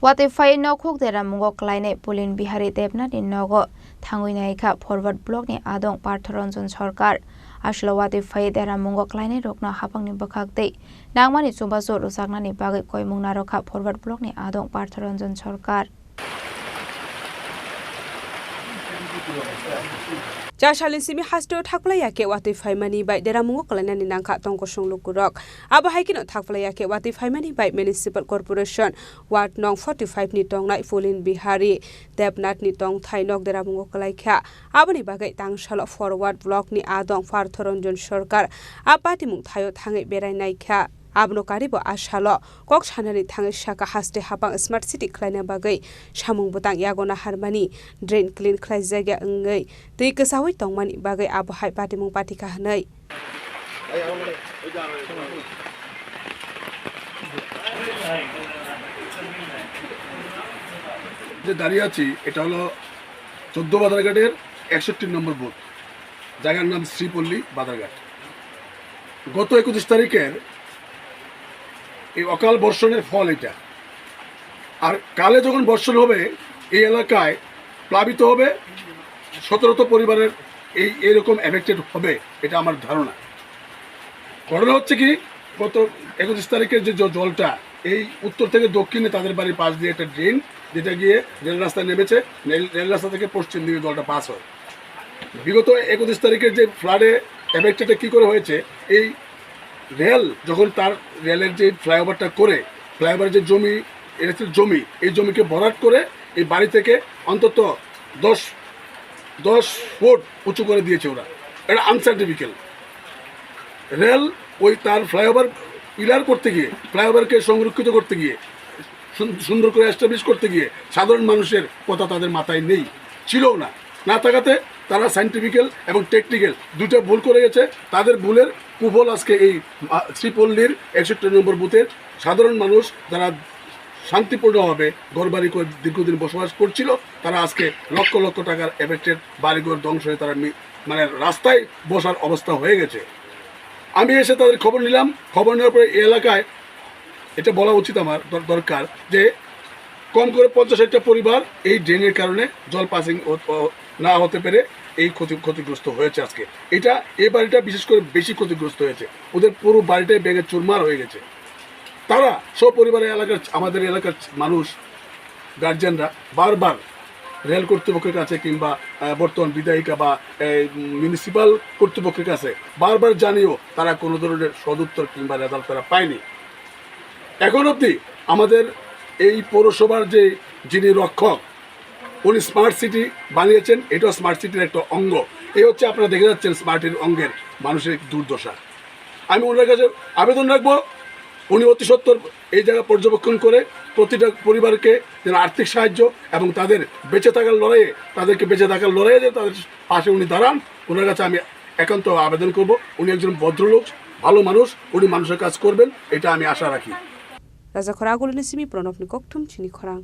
Watify nokhuk dera mungo klaine Pulin Bihari Debna ni nogo thangui naika forward block ni adong Partharanjan Sarkar aslo Watify dera mungo klaine rokna hapang ni bakhak dei nangmani chumbaso rusakna ni bagai koimung narokha forward block ni adong Partharanjan Sarkar Jashalin simi hasto thakplaya ke Watify mani bai dera mungo kalana ni nangkha tongko songlugurok abo haikino thakplaya ke Watify mani bai municipal corporation ward nong 45 ni tongnai Pulin Bihari Debnath ni tong thainok dera mungo kalaikha aboni bagai tangsalo forward block ni adong Partharanjan Sarkar apati mung thayo thangai berai naikha abno karibo ashalo kok chanani thangai shaka haste hapang smart city khlaina bagai samung butang yagona harmani drain clean khlai jaga ngai tei kasawi tongmani bagai abo hai pati mung pati ka hanai যে দাঁড়িয়ে আছি এটা হলো 14 বাজারঘাটের 61 নম্বর booth জায়গার নাম শ্রীপল্লী বাজারঘাট গত 21 তারিখের এই অকাল বর্ষণের ফল এটা আর কালে যখন বর্ষণ হবে এই এলাকায় প্লাবিত হবে 17ত পরিবারের এইরকম এফেক্টেড হবে এটা আমার ধারণা ঘটনা হচ্ছে কি গত 21 তারিখের যে জলটা এই উত্তর থেকে দক্ষিণে তাদের বাড়ির পাশ দিয়ে একটা ড্রেন যেটা গিয়ে রেল রাস্তায় নেমেছে রেল রাস্তা থেকে পশ্চিম দিকে জলটা পাস হয় বিগত 21 তারিখের যে ফ্লাডে এফেক্টেডটা কী করে হয়েছে এই রেল যখন তার রেলের যে ফ্লাইওভারটা করে ফ্লাইওভারের যে জমি এই জমিকে ভরাট করে এই বাড়ি থেকে অন্তত 10 ফুট উঁচু করে দিয়েছে ওরা এটা আনসার্টিফিকেল রেল ওই তার ফ্লাইওভার পিলার করতে গিয়ে ফ্লাইওভারকে সংরক্ষিত করতে গিয়ে সুন্দর করে এস্টাবলিশ করতে গিয়ে সাধারণ মানুষের কথা তাদের মাথায় নেই ছিলও না থাকাতে তারা সায়েন্টিফিক্যাল এবং টেকনিক্যাল দুটো ভুল করে গেছে তাদের ভুলের কুফল আজকে এই শ্রীপল্লীর 61 নম্বর বুথের সাধারণ মানুষ যারা শান্তিপূর্ণভাবে ঘরবাড়ি করে দীর্ঘদিন বসবাস করছিল তারা আজকে লক্ষ লক্ষ টাকার এফেক্টেড বাড়িঘর ধ্বংস হয়ে তারা মানে রাস্তায় বসার অবস্থা হয়ে গেছে আমি এসে তাদের খবর নিলাম খবর নেওয়ার পরে এই এলাকায় এটা বলা উচিত আমার দরকার যে কম করে 50-60টা পরিবার এই ড্রেনের কারণে জল পাসিং না হতে পেরে এই ক্ষতিগ্রস্ত হয়েছে আজকে এটা এই বাড়িটা বিশেষ করে বেশি ক্ষতিগ্রস্ত হয়েছে ওদের পুরো বাড়িটাই ভেঙে চুরমার হয়ে গেছে তারা সপরিবারে আমাদের এলাকার মানুষ গার্জিয়ানরা বারবার রেল কর্তৃপক্ষের কাছে কিংবা বর্তমান বিধায়িকা বা মিউনিসিপ্যাল কর্তৃপক্ষের কাছে বারবার জানিয়েও তারা কোনো ধরনের সদুত্তর কিংবা রেজাল্ট তারা পায়নি এখন অবধি আমাদের এই পৌরসভার যিনি রক্ষক উনি স্মার্ট সিটি বানিয়েছেন এটাও স্মার্ট সিটির একটা অঙ্গ এই হচ্ছে আপনারা দেখে যাচ্ছেন স্মার্ট সিটির অঙ্গের মানুষের দুর্দশা আমি ওনার কাছে আবেদন রাখবো উনি অতি সত্বর এই জায়গা পর্যবেক্ষণ করে প্রতিটা পরিবারকে যেন আর্থিক সাহায্য এবং তাদের বেঁচে থাকার লড়াইয়ে যে তাদের পাশে উনি দাঁড়ান ওনার কাছে আমি একান্ত আবেদন করব উনি একজন ভদ্রলোক ভালো মানুষ উনি মানুষের কাজ করবেন এটা আমি আশা রাখি Raja Khoragul ni simi pronop ni koktum chini khorang